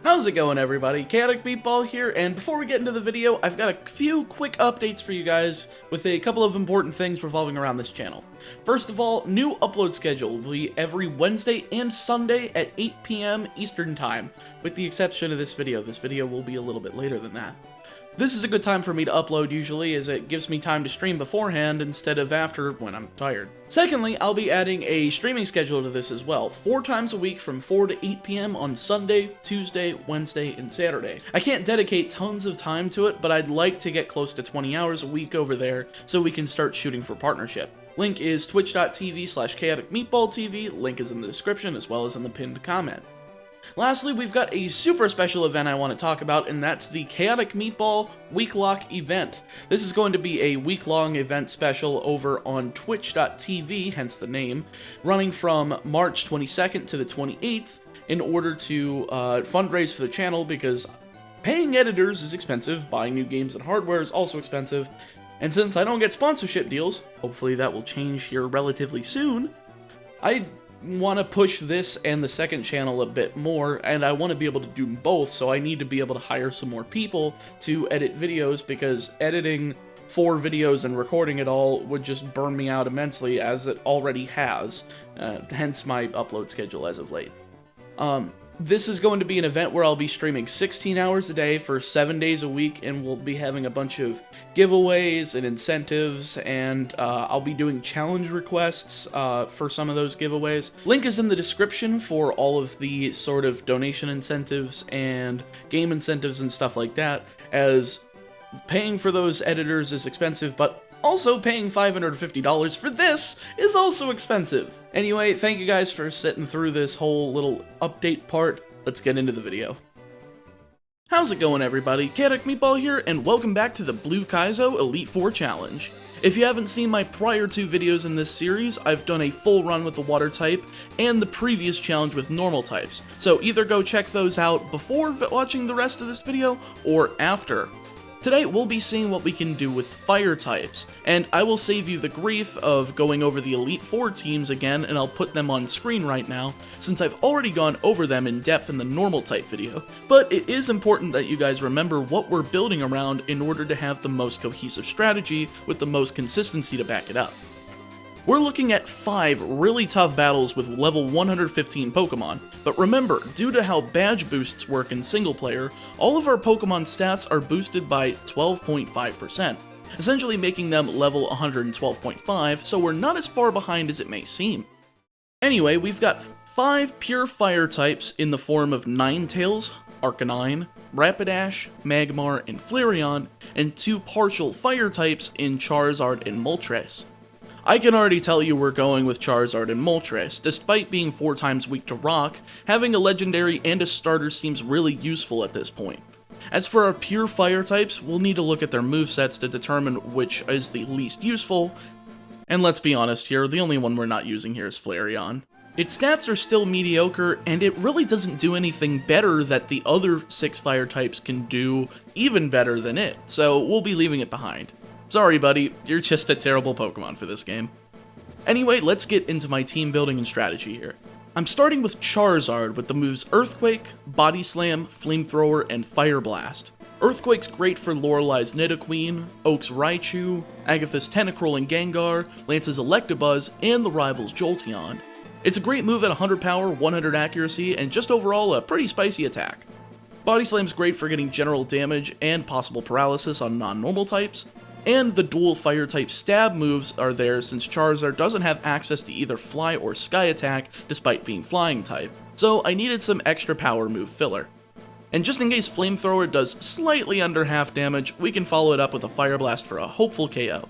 How's it going, everybody? ChaoticMeatball here, and before we get into the video, I've got a few quick updates for you guys with a couple of important things revolving around this channel. First of all, new upload schedule will be every Wednesday and Sunday at 8 PM Eastern Time, with the exception of this video. This video will be a little bit later than that. This is a good time for me to upload usually, as it gives me time to stream beforehand instead of after when I'm tired. Secondly, I'll be adding a streaming schedule to this as well, 4 times a week from 4 to 8 PM on Sunday, Tuesday, Wednesday, and Saturday. I can't dedicate tons of time to it, but I'd like to get close to 20 hours a week over there so we can start shooting for partnership. Link is twitch.tv/ChaoticMeatballTV, link is in the description as well as in the pinned comment. Lastly, we've got a super special event I want to talk about, and that's the Chaotic Meatball Week-Lock event. This is going to be a week-long event special over on twitch.tv, hence the name, running from March 22nd to the 28th in order to fundraise for the channel, because paying editors is expensive, buying new games and hardware is also expensive, and since I don't get sponsorship deals, hopefully that will change here relatively soon, I want to push this and the second channel a bit more, and I want to be able to do both, so I need to be able to hire some more people to edit videos, because editing 4 videos and recording it all would just burn me out immensely, as it already has, hence my upload schedule as of late. This is going to be an event where I'll be streaming 16 hours a day for 7 days a week, and we'll be having a bunch of giveaways and incentives, and I'll be doing challenge requests for some of those giveaways. Link is in the description for all of the sort of donation incentives and game incentives and stuff like that, as paying for those editors is expensive, but also paying $550 for this is also expensive. Anyway, thank you guys for sitting through this whole little update part. Let's get into the video. How's it going, everybody? ChaoticMeatball here, and welcome back to the Blue Kaizo Elite Four challenge. If you haven't seen my prior 2 videos in this series, I've done a full run with the water type and the previous challenge with normal types, so either go check those out before watching the rest of this video or after. Today, we'll be seeing what we can do with fire types, and I will save you the grief of going over the Elite Four teams again, and I'll put them on screen right now, since I've already gone over them in depth in the normal type video. But it is important that you guys remember what we're building around in order to have the most cohesive strategy with the most consistency to back it up. We're looking at 5 really tough battles with level 115 Pokemon, but remember, due to how badge boosts work in single player, all of our Pokemon stats are boosted by 12.5%, essentially making them level 112.5, so we're not as far behind as it may seem. Anyway, we've got 5 pure fire types in the form of Ninetales, Arcanine, Rapidash, Magmar, and Flareon, and 2 partial fire types in Charizard and Moltres. I can already tell you we're going with Charizard and Moltres. Despite being 4 times weak to Rock, having a legendary and a starter seems really useful at this point. As for our pure fire types, we'll need to look at their movesets to determine which is the least useful, and let's be honest here, the only one we're not using here is Flareon. Its stats are still mediocre, and it really doesn't do anything better that the other 6 fire types can do even better than it, so we'll be leaving it behind. Sorry, buddy, you're just a terrible Pokemon for this game. Anyway, let's get into my team building and strategy here. I'm starting with Charizard with the moves Earthquake, Body Slam, Flamethrower, and Fire Blast. Earthquake's great for Lorelei's Nidoqueen, Oak's Raichu, Agatha's Tentacruel and Gengar, Lance's Electabuzz, and the rival's Jolteon. It's a great move at 100 power, 100 accuracy, and just overall a pretty spicy attack. Body Slam's great for getting general damage and possible paralysis on non-normal types, and the dual fire-type stab moves are there since Charizard doesn't have access to either Fly or Sky Attack despite being Flying type, so I needed some extra power move filler. And just in case Flamethrower does slightly under half damage, we can follow it up with a Fire Blast for a hopeful KO.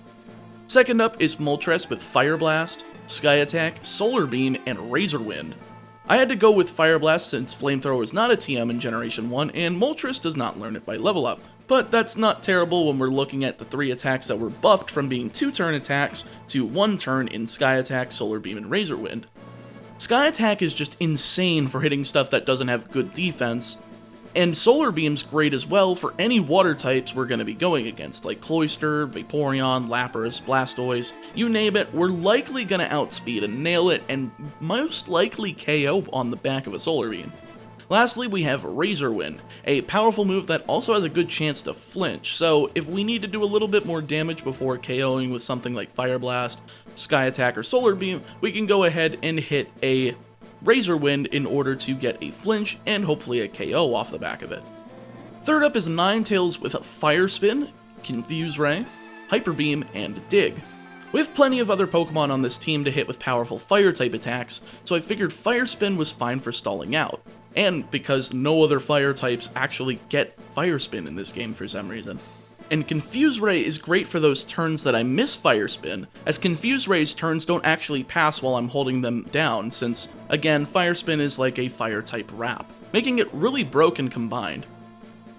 Second up is Moltres with Fire Blast, Sky Attack, Solar Beam, and Razor Wind. I had to go with Fire Blast since Flamethrower is not a TM in Generation 1, and Moltres does not learn it by level up. But that's not terrible when we're looking at the 3 attacks that were buffed from being 2-turn attacks to 1-turn in Sky Attack, Solar Beam, and Razor Wind. Sky Attack is just insane for hitting stuff that doesn't have good defense, and Solar Beam's great as well for any water types we're going to be going against, like Cloyster, Vaporeon, Lapras, Blastoise, you name it, we're likely going to outspeed and nail it, and most likely KO on the back of a Solar Beam. Lastly, we have Razor Wind, a powerful move that also has a good chance to flinch, so if we need to do a little bit more damage before KOing with something like Fire Blast, Sky Attack, or Solar Beam, we can go ahead and hit a Razor Wind in order to get a flinch and hopefully a KO off the back of it. Third up is Ninetales with a Fire Spin, Confuse Ray, Hyper Beam, and Dig. We have plenty of other Pokemon on this team to hit with powerful Fire-type attacks, so I figured Fire Spin was fine for stalling out, and because no other Fire types actually get Fire Spin in this game for some reason. And Confuse Ray is great for those turns that I miss Fire Spin, as Confuse Ray's turns don't actually pass while I'm holding them down, since, again, Fire Spin is like a Fire-type wrap, making it really broken combined.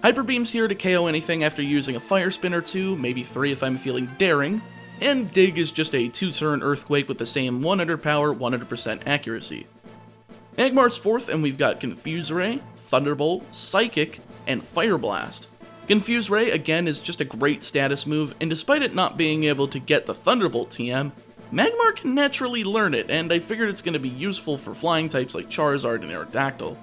Hyper Beam's here to KO anything after using a Fire Spin or 2, maybe 3 if I'm feeling daring, and Dig is just a 2-turn Earthquake with the same 100 power, 100% accuracy. Magmar's fourth, and we've got Confuse Ray, Thunderbolt, Psychic, and Fire Blast. Confuse Ray, again, is just a great status move, and despite it not being able to get the Thunderbolt TM, Magmar can naturally learn it, and I figured it's going to be useful for flying types like Charizard and Aerodactyl.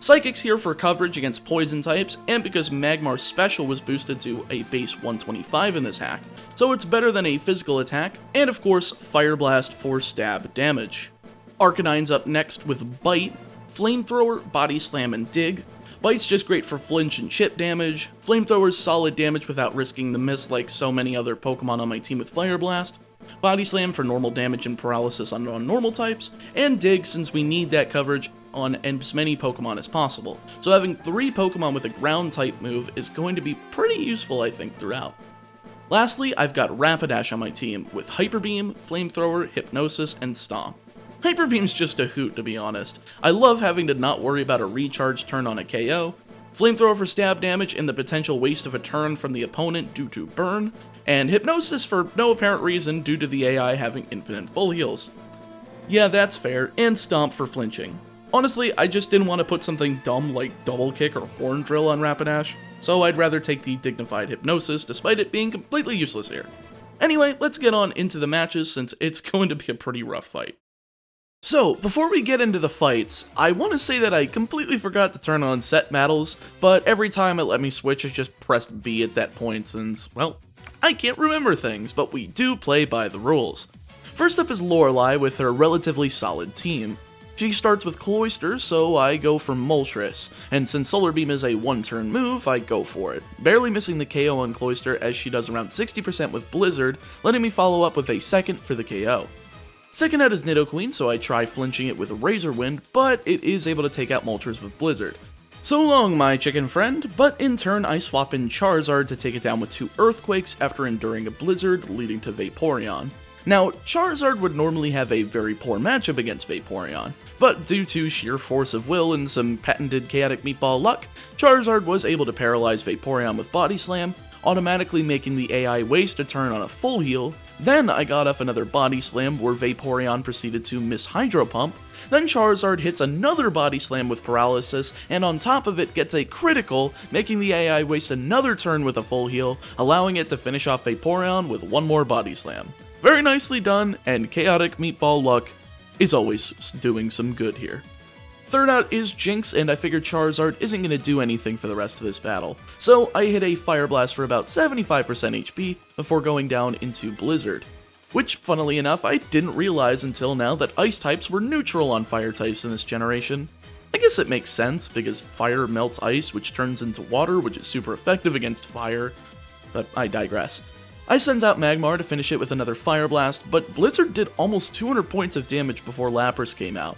Psychic's here for coverage against poison types, and because Magmar's special was boosted to a base 125 in this hack, so it's better than a physical attack, and of course, Fire Blast for stab damage. Arcanine's up next with Bite, Flamethrower, Body Slam, and Dig. Bite's just great for flinch and chip damage, Flamethrower's solid damage without risking the miss like so many other Pokemon on my team with Fire Blast, Body Slam for normal damage and paralysis on non-normal types, and Dig since we need that coverage on as many Pokemon as possible, so having 3 Pokemon with a ground type move is going to be pretty useful I think throughout. Lastly, I've got Rapidash on my team with Hyper Beam, Flamethrower, Hypnosis, and Stomp. Hyper Beam's just a hoot to be honest. I love having to not worry about a recharge turn on a KO, Flamethrower for stab damage and the potential waste of a turn from the opponent due to burn, and Hypnosis for no apparent reason due to the AI having infinite full heals. Yeah, that's fair, and Stomp for flinching. Honestly, I just didn't want to put something dumb like Double Kick or Horn Drill on Rapidash, so I'd rather take the dignified Hypnosis despite it being completely useless here. Anyway, let's get on into the matches since it's going to be a pretty rough fight. So, before we get into the fights, I want to say that I completely forgot to turn on set battles, but every time it let me switch I just pressed B at that point since, well, I can't remember things, but we do play by the rules. First up is Lorelei with her relatively solid team. She starts with Cloyster, so I go for Moltres, and since Solar Beam is a 1-turn move, I go for it, barely missing the KO on Cloyster as she does around 60% with Blizzard, letting me follow up with a second for the KO. Second out is Nidoqueen, so I try flinching it with Razor Wind, but it is able to take out Moltres with Blizzard. So long, my chicken friend, but in turn I swap in Charizard to take it down with 2 Earthquakes after enduring a Blizzard, leading to Vaporeon. Now, Charizard would normally have a very poor matchup against Vaporeon, but due to sheer force of will and some patented ChaoticMeatball luck, Charizard was able to paralyze Vaporeon with Body Slam, automatically making the AI waste a turn on a full heal. Then I got off another Body Slam where Vaporeon proceeded to miss Hydro Pump, then Charizard hits another Body Slam with Paralysis, and on top of it gets a critical, making the AI waste another turn with a full heal, allowing it to finish off Vaporeon with one more Body Slam. Very nicely done, and ChaoticMeatball luck is always doing some good here. Third out is Jinx, and I figured Charizard isn't going to do anything for the rest of this battle, so I hit a Fire Blast for about 75% HP before going down into Blizzard. Which, funnily enough, I didn't realize until now that Ice types were neutral on Fire types in this generation. I guess it makes sense, because Fire melts Ice, which turns into Water, which is super effective against Fire, but I digress. I sent out Magmar to finish it with another Fire Blast, but Blizzard did almost 200 points of damage before Lapras came out.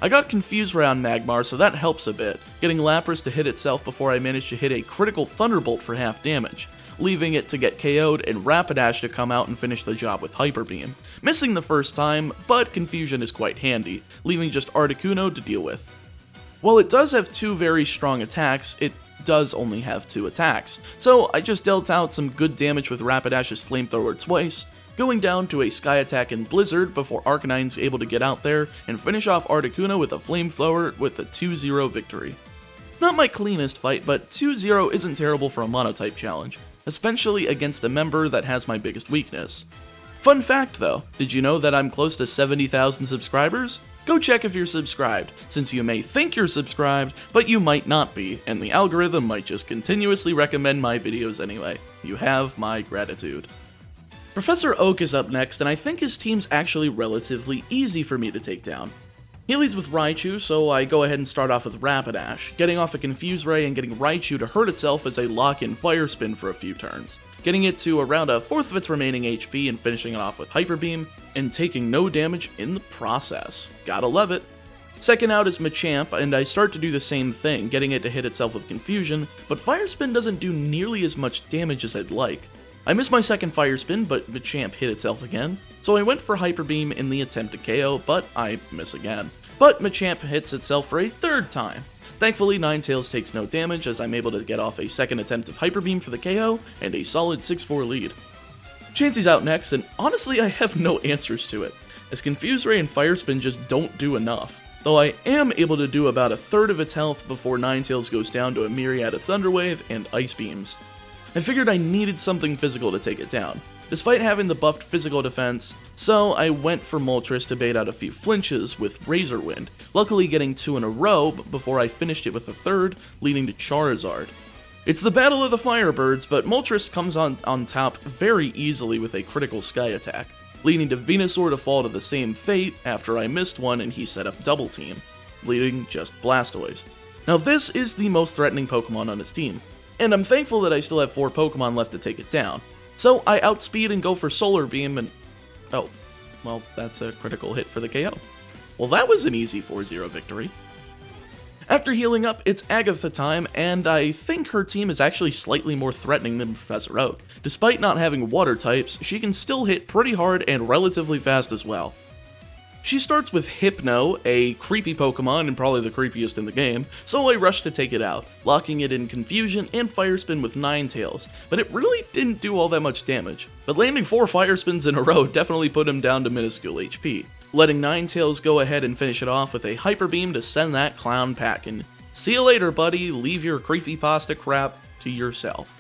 I got confused around Magmar, so that helps a bit, getting Lapras to hit itself before I managed to hit a critical Thunderbolt for half damage, leaving it to get KO'd and Rapidash to come out and finish the job with Hyper Beam. Missing the first time, but Confusion is quite handy, leaving just Articuno to deal with. While it does have 2 very strong attacks, it does only have 2 attacks, so I just dealt out some good damage with Rapidash's Flamethrower twice, going down to a Sky Attack and Blizzard before Arcanine's able to get out there and finish off Articuno with a Flamethrower with a 2-0 victory. Not my cleanest fight, but 2-0 isn't terrible for a monotype challenge, especially against a member that has my biggest weakness. Fun fact though, did you know that I'm close to 70,000 subscribers? Go check if you're subscribed, since you may think you're subscribed, but you might not be, and the algorithm might just continuously recommend my videos anyway. You have my gratitude. Professor Oak is up next, and I think his team's actually relatively easy for me to take down. He leads with Raichu, so I go ahead and start off with Rapidash, getting off a Confuse Ray and getting Raichu to hurt itself as I lock in Fire Spin for a few turns, getting it to around a fourth of its remaining HP and finishing it off with Hyper Beam, and taking no damage in the process. Gotta love it. Second out is Machamp, and I start to do the same thing, getting it to hit itself with Confusion, but Fire Spin doesn't do nearly as much damage as I'd like. I missed my second Fire Spin, but Machamp hit itself again, so I went for Hyper Beam in the attempt to KO, but I miss again. But Machamp hits itself for a third time. Thankfully, Ninetales takes no damage as I'm able to get off a second attempt of Hyper Beam for the KO and a solid 6-4 lead. Chansey's out next, and honestly I have no answers to it, as Confuse Ray and Fire Spin just don't do enough, though I am able to do about a third of its health before Ninetales goes down to a myriad of Thunder Wave and Ice Beams. I figured I needed something physical to take it down, despite having the buffed physical defense, so I went for Moltres to bait out a few flinches with Razor Wind, luckily getting 2 in a row before I finished it with a third, leading to Charizard. It's the battle of the Firebirds, but Moltres comes on top very easily with a critical Sky Attack, leading to Venusaur to fall to the same fate after I missed one and he set up Double Team, leading just Blastoise. Now this is the most threatening Pokemon on his team, and I'm thankful that I still have 4 Pokemon left to take it down. So I outspeed and go for Solar Beam and... oh, well, that's a critical hit for the KO. Well, that was an easy 4-0 victory. After healing up, it's Agatha time, and I think her team is actually slightly more threatening than Professor Oak. Despite not having water types, she can still hit pretty hard and relatively fast as well. She starts with Hypno, a creepy Pokemon and probably the creepiest in the game, so I rush to take it out, locking it in Confusion and Fire Spin with Ninetales, but it really didn't do all that much damage. But landing 4 Fire Spins in a row definitely put him down to minuscule HP, letting Ninetales go ahead and finish it off with a Hyper Beam to send that clown packing. See you later, buddy, leave your creepypasta crap to yourself.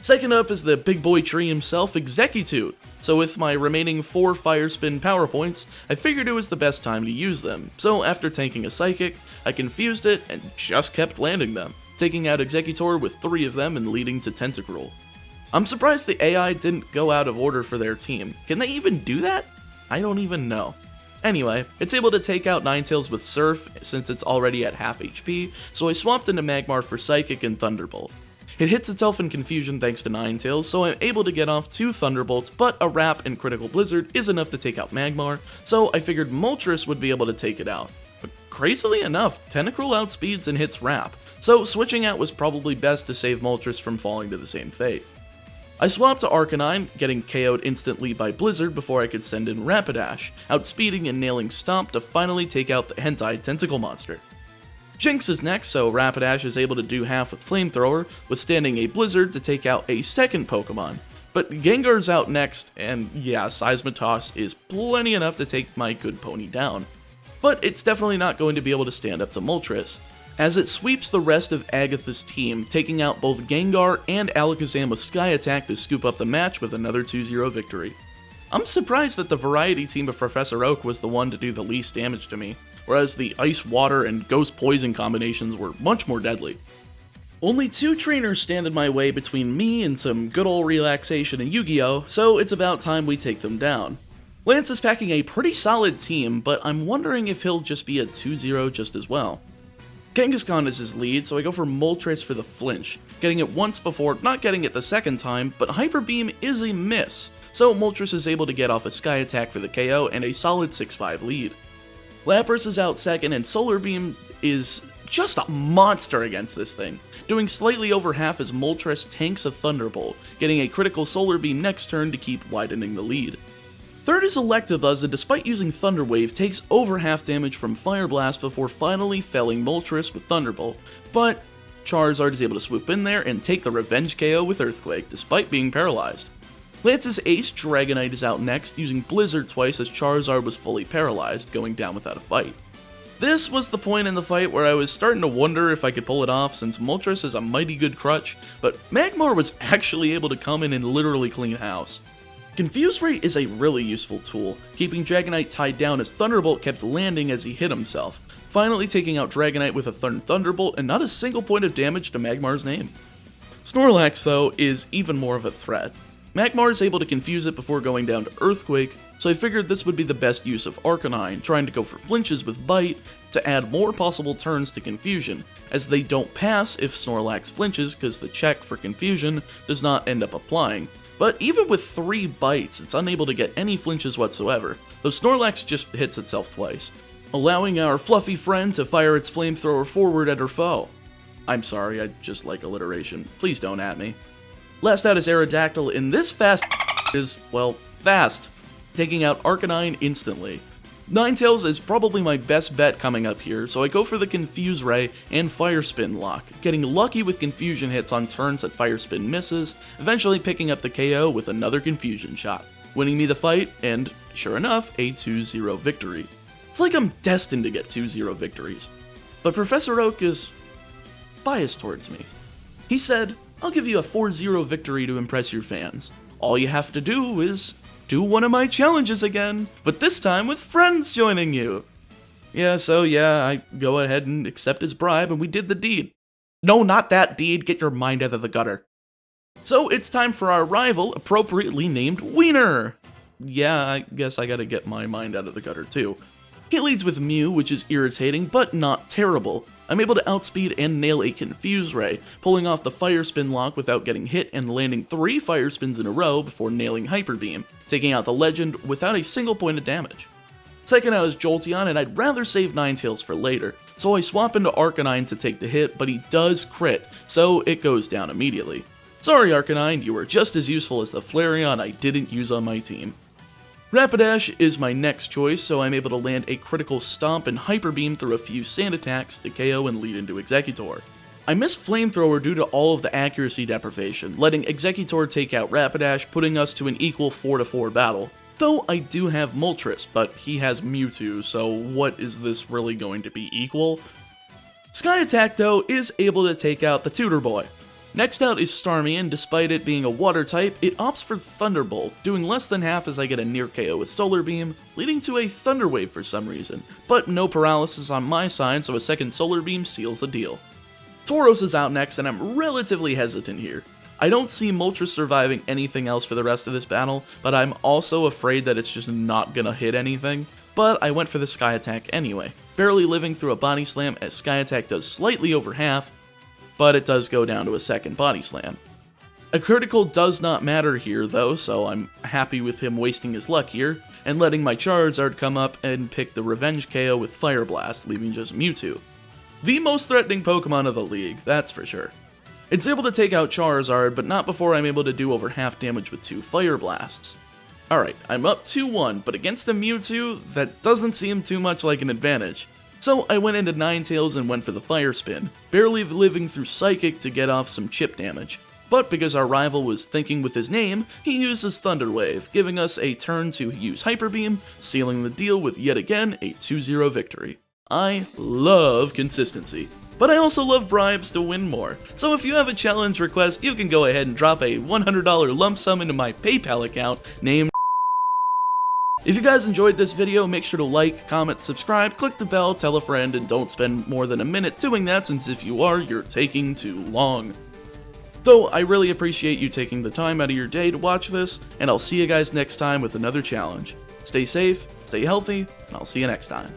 Second up is the big boy tree himself, Executute. So with my remaining 4 Fire Spin power points, I figured it was the best time to use them. So after tanking a Psychic, I confused it and just kept landing them, taking out Executor with 3 of them and leading to Tentacruel. I'm surprised the AI didn't go out of order for their team. Can they even do that? I don't even know. Anyway, it's able to take out Ninetales with Surf since it's already at half HP, so I swapped into Magmar for Psychic and Thunderbolt. It hits itself in Confusion thanks to Ninetales, so I'm able to get off 2 Thunderbolts, but a Wrap and Critical Blizzard is enough to take out Magmar, so I figured Moltres would be able to take it out. But crazily enough, Tentacruel outspeeds and hits Wrap, so switching out was probably best to save Moltres from falling to the same fate. I swapped to Arcanine, getting KO'd instantly by Blizzard before I could send in Rapidash, outspeeding and nailing Stomp to finally take out the Hentai Tentacle Monster. Jinx is next, so Rapidash is able to do half with Flamethrower, withstanding a Blizzard to take out a second Pokemon. But Gengar's out next, and yeah, Seismitoss is plenty enough to take my good pony down. But it's definitely not going to be able to stand up to Moltres, as it sweeps the rest of Agatha's team, taking out both Gengar and Alakazam with Sky Attack to scoop up the match with another 2-0 victory. I'm surprised that the Variety team of Professor Oak was the one to do the least damage to me, whereas the Ice, Water, and Ghost Poison combinations were much more deadly. Only 2 trainers stand in my way between me and some good old relaxation in Yu-Gi-Oh!, so it's about time we take them down. Lance is packing a pretty solid team, but I'm wondering if he'll just be a 2-0 just as well. Kangaskhan is his lead, so I go for Moltres for the flinch, getting it once before not getting it the second time, but Hyper Beam is a miss, so Moltres is able to get off a Sky Attack for the KO and a solid 6-5 lead. Lapras is out second, and Solar Beam is just a monster against this thing, doing slightly over half as Moltres tanks a Thunderbolt, getting a critical Solar Beam next turn to keep widening the lead. Third is Electabuzz, and despite using Thunder Wave, takes over half damage from Fire Blast before finally felling Moltres with Thunderbolt, but Charizard is able to swoop in there and take the revenge KO with Earthquake, despite being paralyzed. Lance's ace, Dragonite, is out next, using Blizzard twice as Charizard was fully paralyzed, going down without a fight. This was the point in the fight where I was starting to wonder if I could pull it off since Moltres is a mighty good crutch, but Magmar was actually able to come in and literally clean house. Confuse Ray is a really useful tool, keeping Dragonite tied down as Thunderbolt kept landing as he hit himself, finally taking out Dragonite with a Thunderbolt and not a single point of damage to Magmar's name. Snorlax, though, is even more of a threat. Magmar is able to confuse it before going down to Earthquake, so I figured this would be the best use of Arcanine, trying to go for flinches with Bite to add more possible turns to Confusion, as they don't pass if Snorlax flinches because the check for Confusion does not end up applying. But even with 3 bites, it's unable to get any flinches whatsoever, though Snorlax just hits itself twice, allowing our fluffy friend to fire its Flamethrower forward at her foe. I'm sorry, I just like alliteration. Please don't at me. Last out is Aerodactyl, and this fast is, well, fast, taking out Arcanine instantly. Ninetales is probably my best bet coming up here, so I go for the Confuse Ray and Fire Spin lock, getting lucky with confusion hits on turns that Fire Spin misses, eventually picking up the KO with another confusion shot, winning me the fight, and, sure enough, a 2-0 victory. It's like I'm destined to get 2-0 victories. But Professor Oak is biased towards me. He said, "I'll give you a 4-0 victory to impress your fans. All you have to do is do one of my challenges again, but this time with friends joining you." So I go ahead and accept his bribe, and we did the deed. No, not that deed, get your mind out of the gutter. So it's time for our rival, appropriately named Wiener. Yeah, I guess I gotta get my mind out of the gutter too. He leads with Mew, which is irritating, but not terrible. I'm able to outspeed and nail a Confuse Ray, pulling off the Fire Spin lock without getting hit and landing 3 Fire Spins in a row before nailing Hyper Beam, taking out the Legend without a single point of damage. Second out is Jolteon, and I'd rather save Ninetales for later, so I swap into Arcanine to take the hit, but he does crit, so it goes down immediately. Sorry Arcanine, you were just as useful as the Flareon I didn't use on my team. Rapidash is my next choice, so I'm able to land a critical Stomp and Hyper Beam through a few sand attacks to KO and lead into Exeggutor. I missed Flamethrower due to all of the accuracy deprivation, letting Exeggutor take out Rapidash, putting us to an equal 4-4 battle. Though I do have Moltres, but he has Mewtwo, so what is this really going to be equal? Sky Attack, though, is able to take out the Tutor Boy. Next out is Starmie, and despite it being a water type, it opts for Thunderbolt, doing less than half as I get a near KO with Solar Beam, leading to a Thunder Wave for some reason, but no paralysis on my side, so a second Solar Beam seals the deal. Tauros is out next, and I'm relatively hesitant here. I don't see Moltres surviving anything else for the rest of this battle, but I'm also afraid that it's just not gonna hit anything, but I went for the Sky Attack anyway, barely living through a Body Slam as Sky Attack does slightly over half, but it does go down to a second Body Slam. A critical does not matter here though, so I'm happy with him wasting his luck here, and letting my Charizard come up and pick the Revenge KO with Fire Blast, leaving just Mewtwo. The most threatening Pokemon of the league, that's for sure. It's able to take out Charizard, but not before I'm able to do over half damage with 2 Fire Blasts. Alright, I'm up 2-1, but against a Mewtwo, that doesn't seem too much like an advantage. So I went into Ninetales and went for the Fire Spin, barely living through Psychic to get off some chip damage. But because our rival was thinking with his name, he uses Thunder Wave, giving us a turn to use Hyper Beam, sealing the deal with yet again a 2-0 victory. I love consistency, but I also love bribes to win more. So if you have a challenge request, you can go ahead and drop a $100 lump sum into my PayPal account named. If you guys enjoyed this video, make sure to like, comment, subscribe, click the bell, tell a friend, and don't spend more than a minute doing that, since if you are, you're taking too long. Though, I really appreciate you taking the time out of your day to watch this, and I'll see you guys next time with another challenge. Stay safe, stay healthy, and I'll see you next time.